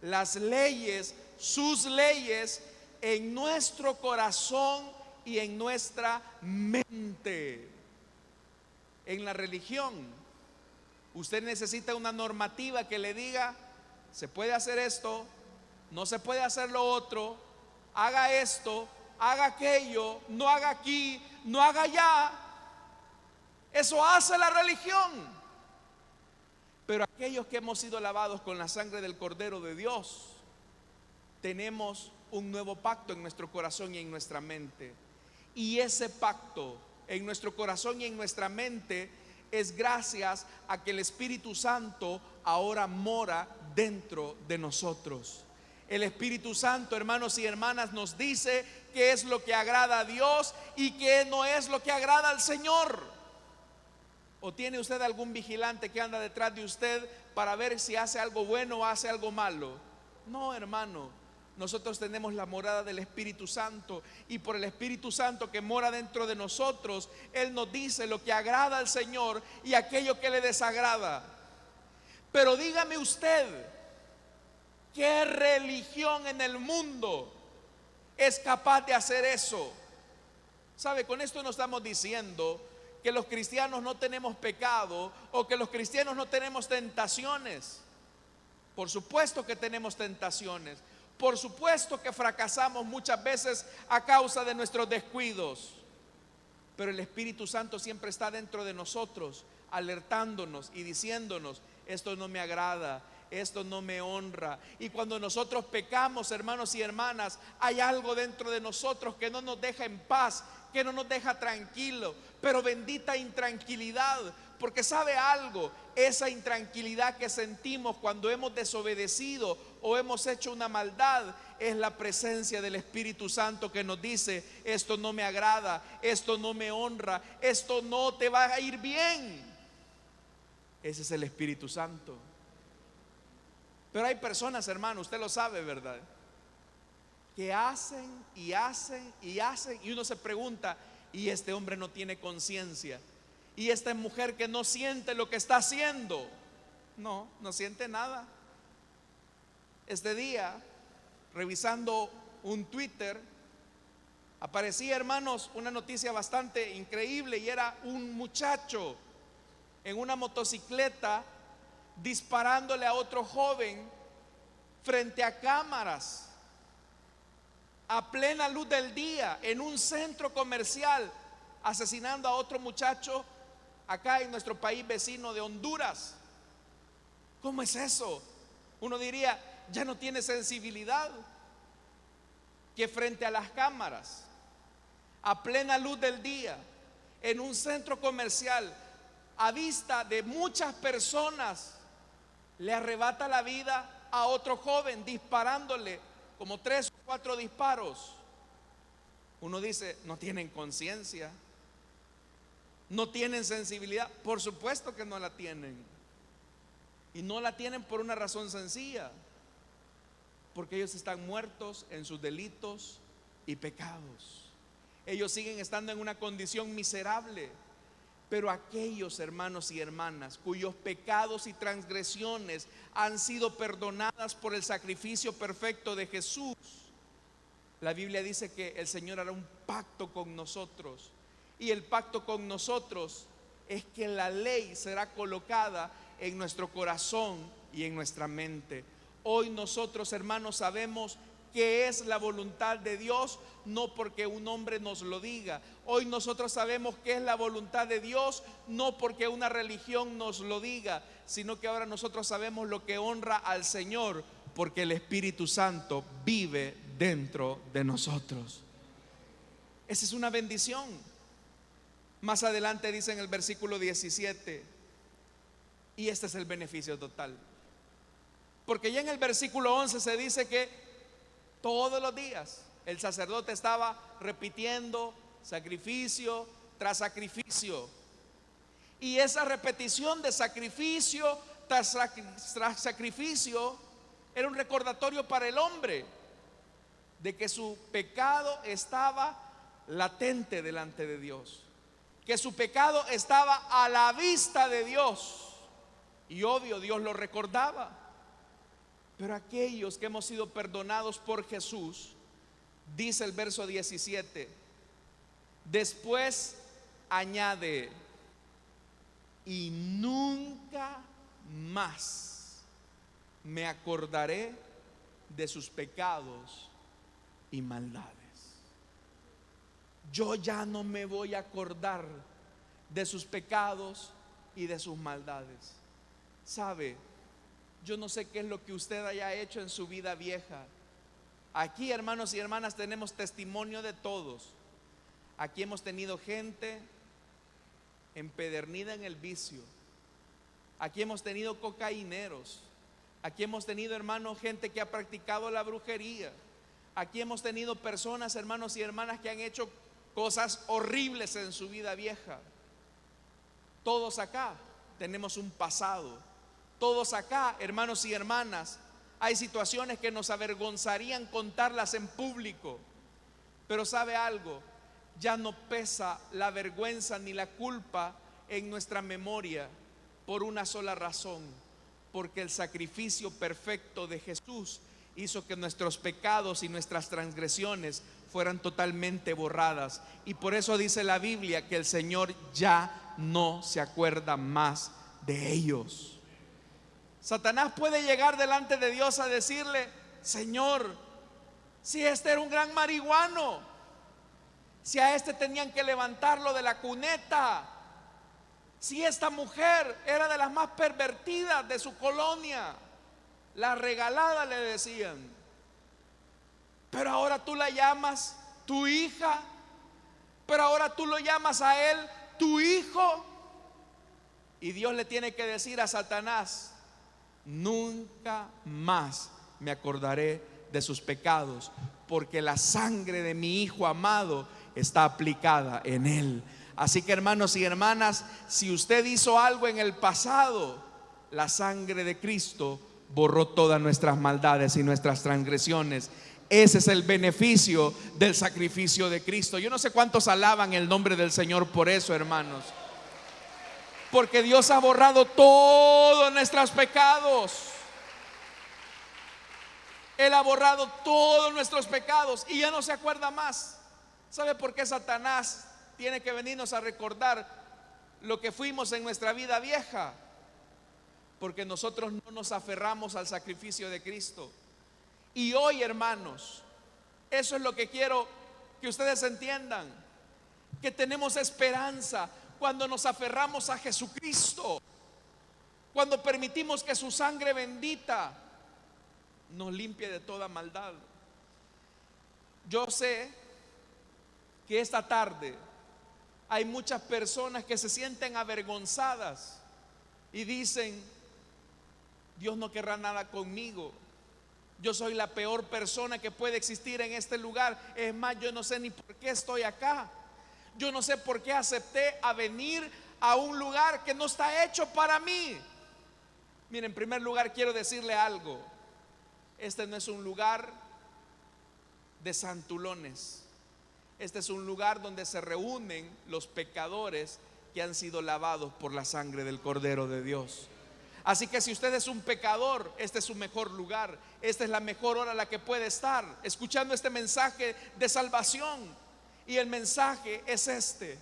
las leyes, sus leyes, en nuestro corazón y en nuestra mente. En la religión, usted necesita una normativa que le diga: se puede hacer esto, no se puede hacer lo otro, haga esto, haga aquello, no haga aquí, no haga allá. Eso hace la religión. Pero aquellos que hemos sido lavados con la sangre del Cordero de Dios, tenemos un nuevo pacto en nuestro corazón y en nuestra mente. Y ese pacto en nuestro corazón y en nuestra mente es gracias a que el Espíritu Santo ahora mora dentro de nosotros. El Espíritu Santo, hermanos y hermanas, nos dice qué es lo que agrada a Dios y qué no es lo que agrada al Señor. ¿O tiene usted algún vigilante que anda detrás de usted para ver si hace algo bueno o hace algo malo? No, hermano. Nosotros tenemos la morada del Espíritu Santo, y por el Espíritu Santo que mora dentro de nosotros, Él nos dice lo que agrada al Señor y aquello que le desagrada. Pero dígame usted, ¿qué religión en el mundo es capaz de hacer eso? ¿Sabe? Con esto no estamos diciendo que los cristianos no tenemos pecado o que los cristianos no tenemos tentaciones. Por supuesto que tenemos tentaciones. Por supuesto que fracasamos muchas veces a causa de nuestros descuidos. Pero el Espíritu Santo siempre está dentro de nosotros, alertándonos y diciéndonos: esto no me agrada, esto no me honra. Y cuando nosotros pecamos, hermanos y hermanas, hay algo dentro de nosotros que no nos deja en paz, que no nos deja tranquilo. Pero bendita intranquilidad, porque sabe algo, esa intranquilidad que sentimos cuando hemos desobedecido o hemos hecho una maldad, es la presencia del Espíritu Santo que nos dice: esto no me agrada, esto no me honra, esto no te va a ir bien. Ese es el Espíritu Santo. Pero hay personas, hermano, usted lo sabe, ¿verdad?, que hacen y hacen y hacen, y uno se pregunta: ¿y este hombre no tiene conciencia? ¿Y esta mujer que no siente lo que está haciendo? No, no siente nada. Este día, revisando un Twitter, aparecía, hermanos, una noticia bastante increíble, y era un muchacho en una motocicleta disparándole a otro joven frente a cámaras, a plena luz del día, en un centro comercial, asesinando a otro muchacho acá en nuestro país vecino de Honduras. ¿Cómo es eso? Uno diría: ya no tiene sensibilidad, que frente a las cámaras, a plena luz del día, en un centro comercial, a vista de muchas personas, le arrebata la vida a otro joven disparándole como 3 o 4 disparos. Uno dice: no tienen conciencia, no tienen sensibilidad. Por supuesto que no la tienen. Y no la tienen por una razón sencilla: porque ellos están muertos en sus delitos y pecados. Ellos siguen estando en una condición miserable. Pero aquellos hermanos y hermanas cuyos pecados y transgresiones han sido perdonadas por el sacrificio perfecto de Jesús, la Biblia dice que el Señor hará un pacto con nosotros. Y el pacto con nosotros es que la ley será colocada en nuestro corazón y en nuestra mente. Hoy nosotros, hermanos, sabemos qué es la voluntad de Dios, no porque un hombre nos lo diga. Hoy nosotros sabemos qué es la voluntad de Dios, no porque una religión nos lo diga, sino que ahora nosotros sabemos lo que honra al Señor, porque el Espíritu Santo vive dentro de nosotros. Esa es una bendición. Más adelante dice en el versículo 17, y este es el beneficio total, porque ya en el versículo 11 se dice que todos los días el sacerdote estaba repitiendo sacrificio tras sacrificio, y esa repetición de sacrificio tras sacrificio era un recordatorio para el hombre de que su pecado estaba latente delante de Dios, que su pecado estaba a la vista de Dios, y obvio Dios lo recordaba. Pero aquellos que hemos sido perdonados por Jesús, dice el verso 17, después añade, y nunca más me acordaré de sus pecados y maldades. Yo ya no me voy a acordar de sus pecados y de sus maldades. ¿Sabe? Yo no sé qué es lo que usted haya hecho en su vida vieja. Aquí, hermanos y hermanas, tenemos testimonio de todos. Aquí hemos tenido gente empedernida en el vicio. Aquí hemos tenido cocaíneros. Aquí hemos tenido, hermanos, gente que ha practicado la brujería. Aquí hemos tenido personas, hermanos y hermanas, que han hecho cosas horribles en su vida vieja. Todos acá tenemos un pasado. Todos acá, hermanos y hermanas, hay situaciones que nos avergonzarían contarlas en público. Pero ¿sabe algo? Ya no pesa la vergüenza ni la culpa en nuestra memoria por una sola razón, porque el sacrificio perfecto de Jesús hizo que nuestros pecados y nuestras transgresiones fueran totalmente borradas. Y por eso dice la Biblia que el Señor ya no se acuerda más de ellos. Satanás puede llegar delante de Dios a decirle: Señor, si este era un gran marihuano, si a este tenían que levantarlo de la cuneta, si esta mujer era de las más pervertidas de su colonia, la regalada le decían, pero ahora tú la llamas tu hija, pero ahora tú lo llamas a él tu hijo. Y Dios le tiene que decir a Satanás: nunca más me acordaré de sus pecados, porque la sangre de mi Hijo amado está aplicada en él. Así que, hermanos y hermanas, si usted hizo algo en el pasado, la sangre de Cristo borró todas nuestras maldades y nuestras transgresiones. Ese es el beneficio del sacrificio de Cristo. Yo no sé cuántos alaban el nombre del Señor por eso, hermanos, porque Dios ha borrado todos nuestros pecados. Él ha borrado todos nuestros pecados y ya no se acuerda más. ¿Sabe por qué Satanás tiene que venirnos a recordar lo que fuimos en nuestra vida vieja? Porque nosotros no nos aferramos al sacrificio de Cristo. Y hoy, hermanos, eso es lo que quiero que ustedes entiendan, que tenemos esperanza cuando nos aferramos a Jesucristo, cuando permitimos que su sangre bendita nos limpie de toda maldad. Yo sé que esta tarde hay muchas personas que se sienten avergonzadas y dicen: Dios no querrá nada conmigo, yo soy la peor persona que puede existir en este lugar. Es más, yo no sé ni por qué estoy acá. Yo no sé por qué acepté a venir a un lugar que no está hecho para mí. Mire, en primer lugar quiero decirle algo: este no es un lugar de santulones. Este es un lugar donde se reúnen los pecadores que han sido lavados por la sangre del Cordero de Dios. Así que si usted es un pecador, este es su mejor lugar. Esta es la mejor hora a la que puede estar escuchando este mensaje de salvación. Y el mensaje es este: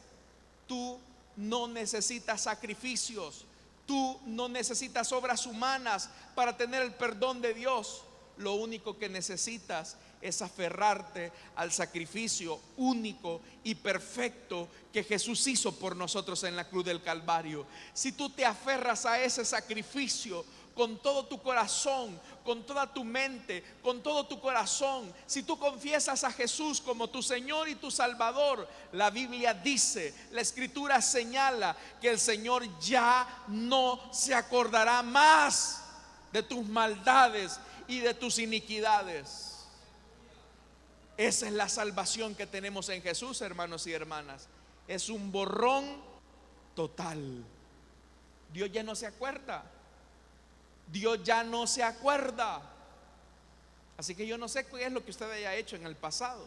tú no necesitas sacrificios, Tú no necesitas obras humanas para tener el perdón de Dios. Lo único que necesitas es aferrarte al sacrificio único y perfecto que Jesús hizo por nosotros en la cruz del Calvario. Si tú te aferras a ese sacrificio con todo tu corazón, con toda tu mente, con todo tu corazón, si tú confiesas a Jesús como tu Señor y tu Salvador, la Biblia dice, la Escritura señala que el Señor ya no se acordará más de tus maldades y de tus iniquidades. Esa es la salvación que tenemos en Jesús, hermanos y hermanas. Es un borrón total. Dios ya no se acuerda. Dios ya no se acuerda. Así que yo no sé qué es lo que usted haya hecho en el pasado,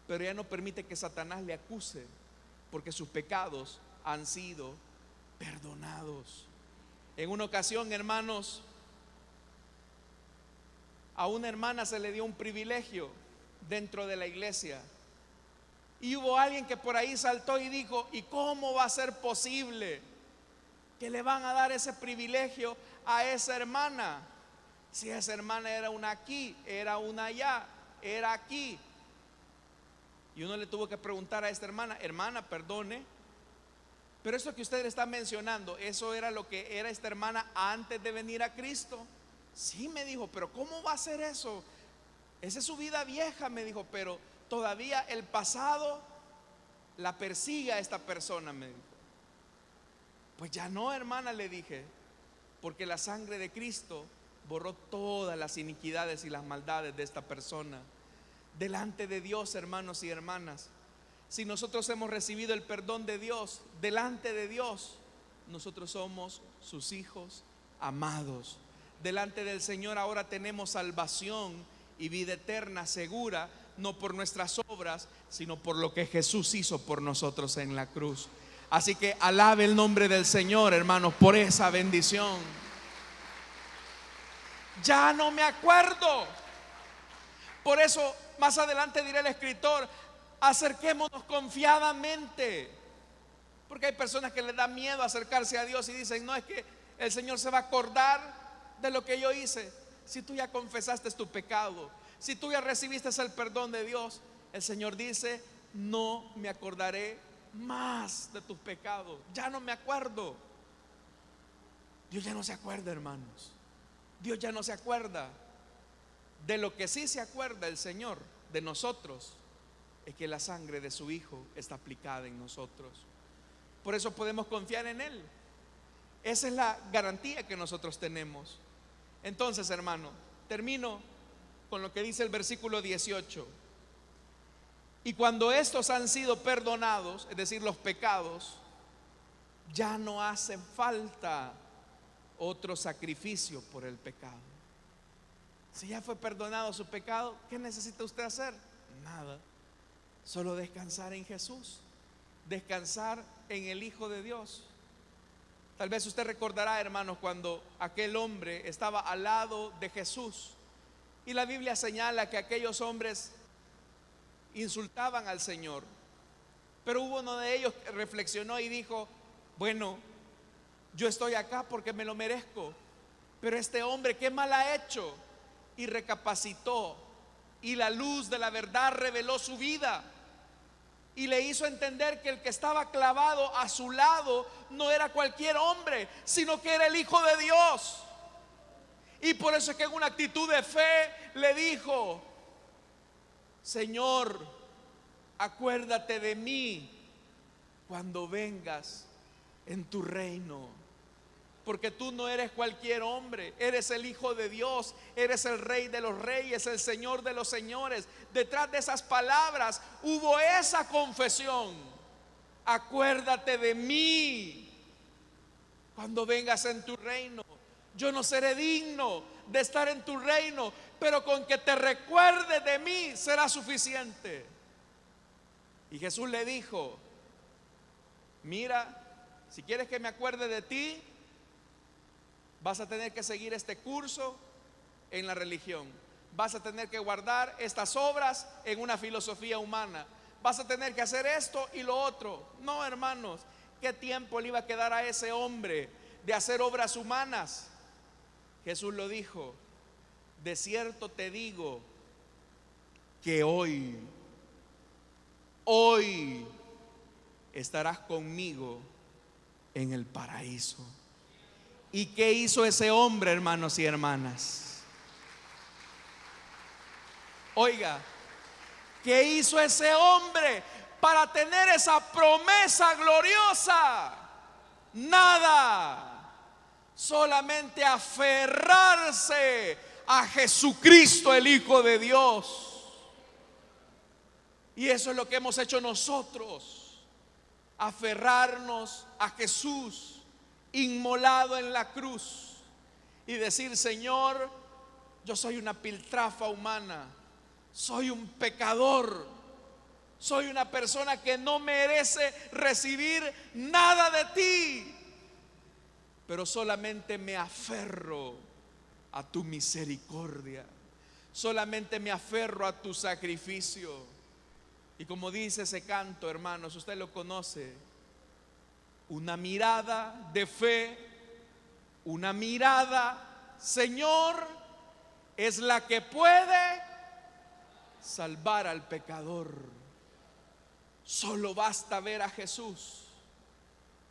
pero ya no permite que Satanás le acuse, porque sus pecados han sido perdonados. En una ocasión, hermanos, a una hermana se le dio un privilegio dentro de la iglesia, y hubo alguien que por ahí saltó y dijo: ¿y cómo va a ser posible que le van a dar ese privilegio a esa hermana? Si esa hermana era una aquí, era una allá, era aquí. Y uno le tuvo que preguntar a esta hermana: hermana, perdone, pero eso que usted está mencionando, ¿eso era lo que era esta hermana antes de venir a Cristo? Sí, me dijo, pero ¿cómo va a ser eso? Esa es su vida vieja, me dijo, pero todavía el pasado la persigue a esta persona, me dijo. Pues ya no, hermana, le dije, porque la sangre de Cristo borró todas las iniquidades y las maldades de esta persona. Delante de Dios, hermanos y hermanas, si nosotros hemos recibido el perdón de Dios, delante de Dios, nosotros somos sus hijos amados. Delante del Señor ahora tenemos salvación y vida eterna segura, no por nuestras obras, sino por lo que Jesús hizo por nosotros en la cruz. Así que alabe el nombre del Señor, hermanos, por esa bendición. Ya no me acuerdo. Por eso más adelante dirá el escritor: acerquémonos confiadamente. Porque hay personas que les da miedo acercarse a Dios y dicen: no, es que el Señor se va a acordar de lo que yo hice. Si tú ya confesaste tu pecado, si tú ya recibiste el perdón de Dios, el Señor dice: no me acordaré más de tus pecados. Ya no me acuerdo. Dios ya no se acuerda, hermanos. Dios ya no se acuerda. De lo que sí se acuerda el Señor de nosotros es que la sangre de su Hijo está aplicada en nosotros. Por eso podemos confiar en Él. Esa es la garantía que nosotros tenemos. Entonces, hermano, termino con lo que dice el versículo 18. Y cuando estos han sido perdonados, es decir, los pecados, ya no hace falta otro sacrificio por el pecado. Si ya fue perdonado su pecado, ¿qué necesita usted hacer? Nada. Solo descansar en Jesús, descansar en el Hijo de Dios. Tal vez usted recordará, hermanos, cuando aquel hombre estaba al lado de Jesús, y la Biblia señala que aquellos hombres insultaban al Señor, pero hubo uno de ellos que reflexionó y dijo: bueno, yo estoy acá porque me lo merezco, pero este hombre, ¿qué mal ha hecho? Y recapacitó, y la luz de la verdad reveló su vida y le hizo entender que el que estaba clavado a su lado no era cualquier hombre, sino que era el Hijo de Dios. Y por eso es que en una actitud de fe le dijo: Señor, acuérdate de mí cuando vengas en tu reino. Porque tú no eres cualquier hombre, eres el Hijo de Dios, eres el Rey de los reyes, el Señor de los señores. Detrás de esas palabras hubo esa confesión: acuérdate de mí cuando vengas en tu reino. Yo no seré digno de estar en tu reino, pero con que te recuerdes de mí será suficiente. Y Jesús le dijo: mira, si quieres que me acuerde de ti, vas a tener que seguir este curso en la religión. Vas a tener que guardar estas obras en una filosofía humana. Vas a tener que hacer esto y lo otro. No, hermanos, ¿qué tiempo le iba a quedar a ese hombre de hacer obras humanas. Jesús lo dijo: de cierto te digo que hoy estarás conmigo en el paraíso. ¿Y qué hizo ese hombre, hermanos y hermanas? Oiga, ¿qué hizo ese hombre para tener esa promesa gloriosa? Nada. Solamente aferrarse a Jesucristo, el Hijo de Dios. Y eso es lo que hemos hecho nosotros: aferrarnos a Jesús inmolado en la cruz y decir: Señor, yo soy una piltrafa humana, soy un pecador, soy una persona que no merece recibir nada de ti, pero solamente me aferro a tu misericordia, solamente me aferro a tu sacrificio. Y como dice ese canto, hermanos, usted lo conoce: una mirada de fe, una mirada, Señor, es la que puede salvar al pecador. Solo basta ver a Jesús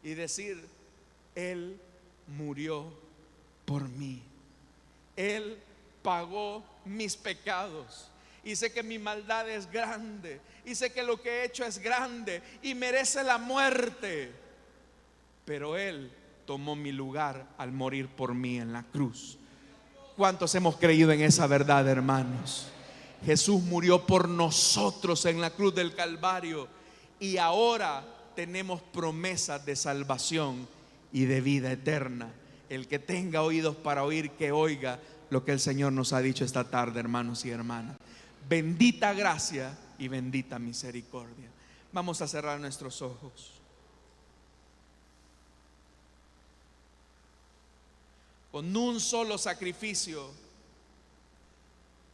y decir: Él murió por mí, Él pagó mis pecados, y sé que mi maldad es grande, y sé que lo que he hecho es grande y merece la muerte, pero Él tomó mi lugar al morir por mí en la cruz. ¿Cuántos hemos creído en esa verdad, hermanos? Jesús murió por nosotros en la cruz del Calvario, y ahora tenemos promesas de salvación y de vida eterna. El que tenga oídos para oír, que oiga lo que el Señor nos ha dicho esta tarde, hermanos y hermanas. Bendita gracia y bendita misericordia. Vamos a cerrar nuestros ojos. Con un solo sacrificio,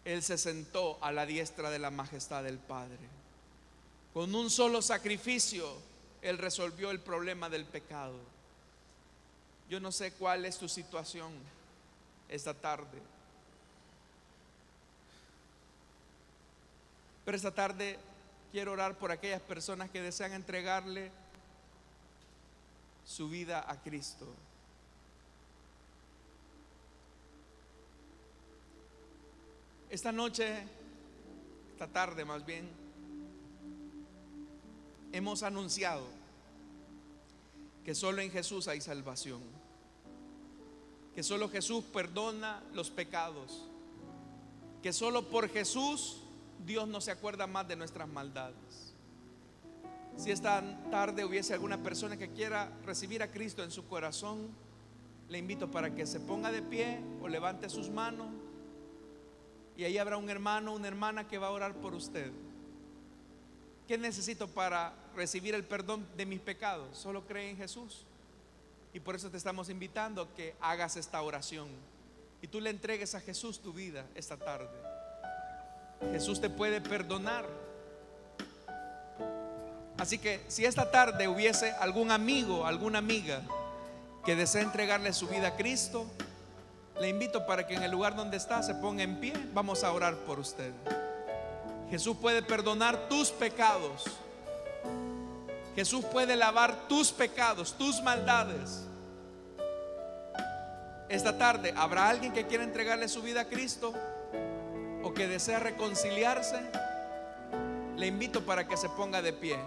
Él se sentó a la diestra de la majestad del Padre. Con un solo sacrificio, Él resolvió el problema del pecado. Yo no sé cuál es tu situación esta tarde, pero esta tarde quiero orar por aquellas personas que desean entregarle su vida a Cristo. Esta noche, esta tarde más bien, hemos anunciado que solo en Jesús hay salvación, que solo Jesús perdona los pecados, que solo por Jesús Dios no se acuerda más de nuestras maldades. Si esta tarde hubiese alguna persona que quiera recibir a Cristo en su corazón, le invito para que se ponga de pie o levante sus manos, y ahí habrá un hermano, una hermana que va a orar por usted. ¿Qué necesito para recibir el perdón de mis pecados? Solo cree en Jesús. Y por eso te estamos invitando a que hagas esta oración y tú le entregues a Jesús tu vida esta tarde. Jesús te puede perdonar. Así que si esta tarde hubiese algún amigo, alguna amiga que desea entregarle su vida a Cristo, le invito para que en el lugar donde está se ponga en pie. Vamos a orar por usted. Jesús puede perdonar tus pecados. Jesús puede lavar tus pecados, tus maldades. Esta tarde, ¿habrá alguien que quiera entregarle su vida a Cristo o que desea reconciliarse? Le invito para que se ponga de pie.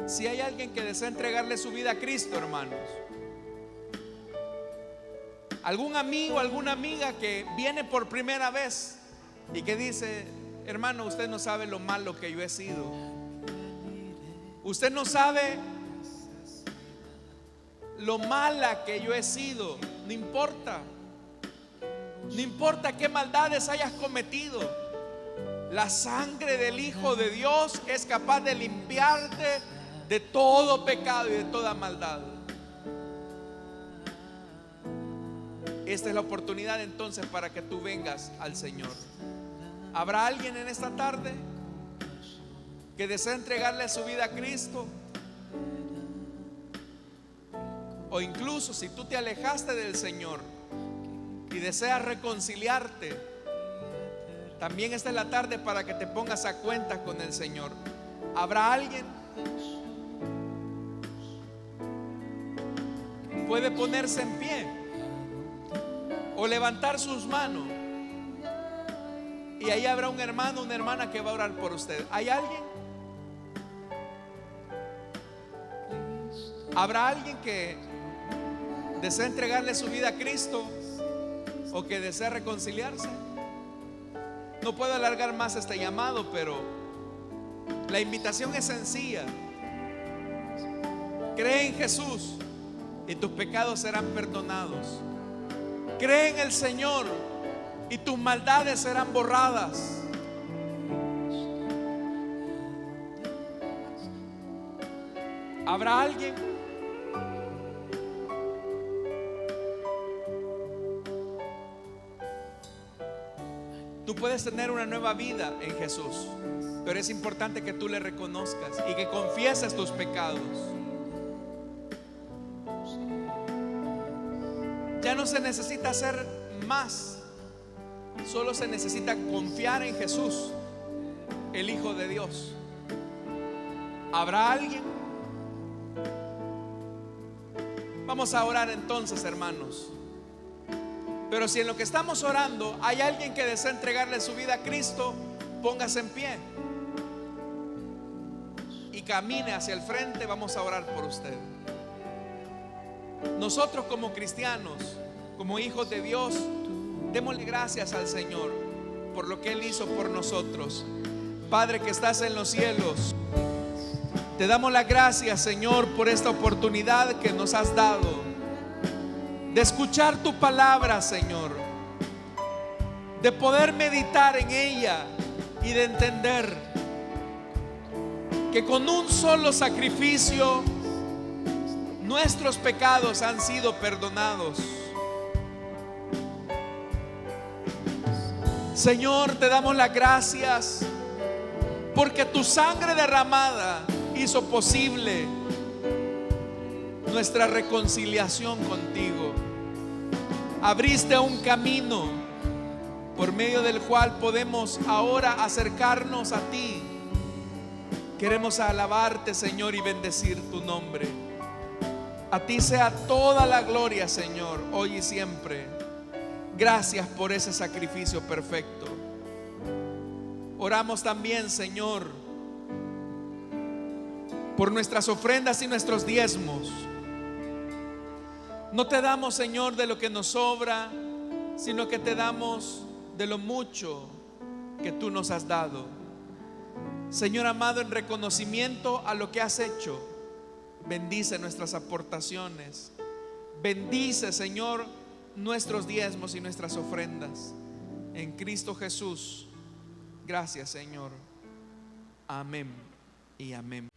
Si hay alguien que desea entregarle su vida a Cristo, hermanos, algún amigo, alguna amiga que viene por primera vez y que dice: hermano, usted no sabe lo malo que yo he sido, usted no sabe lo mala que yo he sido. No importa, no importa qué maldades hayas cometido, la sangre del Hijo de Dios es capaz de limpiarte de todo pecado y de toda maldad. Esta es la oportunidad entonces para que tú vengas al Señor. ¿Habrá alguien en esta tarde que desea entregarle su vida a Cristo? o incluso si tú te alejaste del Señor y deseas reconciliarte, también esta es la tarde para que te pongas a cuenta con el Señor. ¿Habrá alguien? Puede ponerse en pie o levantar sus manos, y ahí habrá un hermano, una hermana que va a orar por usted. ¿Hay alguien? ¿Habrá alguien que desea entregarle su vida a Cristo o que desea reconciliarse? No puedo alargar más este llamado, pero la invitación es sencilla. Cree en Jesús y tus pecados serán perdonados. Cree en el Señor y tus maldades serán borradas. ¿Habrá alguien? Tú puedes tener una nueva vida en Jesús, pero es importante que tú le reconozcas y que confieses tus pecados. Ya no se necesita hacer más, solo se necesita confiar en Jesús, el Hijo de Dios. ¿Habrá alguien? Vamos a orar entonces, hermanos. Pero si en lo que estamos orando hay alguien que desea entregarle su vida a Cristo, póngase en pie y camine hacia el frente. Vamos a orar por usted. Nosotros como cristianos, como hijos de Dios, démosle gracias al Señor por lo que Él hizo por nosotros. Padre que estás en los cielos, te damos las gracias, Señor, por esta oportunidad que nos has dado de escuchar tu palabra, Señor, de poder meditar en ella y de entender que con un solo sacrificio nuestros pecados han sido perdonados. Señor, te damos las gracias porque tu sangre derramada hizo posible nuestra reconciliación contigo. Abriste un camino por medio del cual podemos ahora acercarnos a ti. Queremos alabarte, Señor, y bendecir tu nombre. A ti sea toda la gloria, Señor, hoy y siempre. Gracias por ese sacrificio perfecto. Oramos también, Señor, por nuestras ofrendas y nuestros diezmos. No te damos, Señor, de lo que nos sobra, sino que te damos de lo mucho que tú nos has dado. Señor amado, en reconocimiento a lo que has hecho, bendice nuestras aportaciones. Bendice, Señor, nuestros diezmos y nuestras ofrendas. En Cristo Jesús. Gracias, Señor. Amén y amén.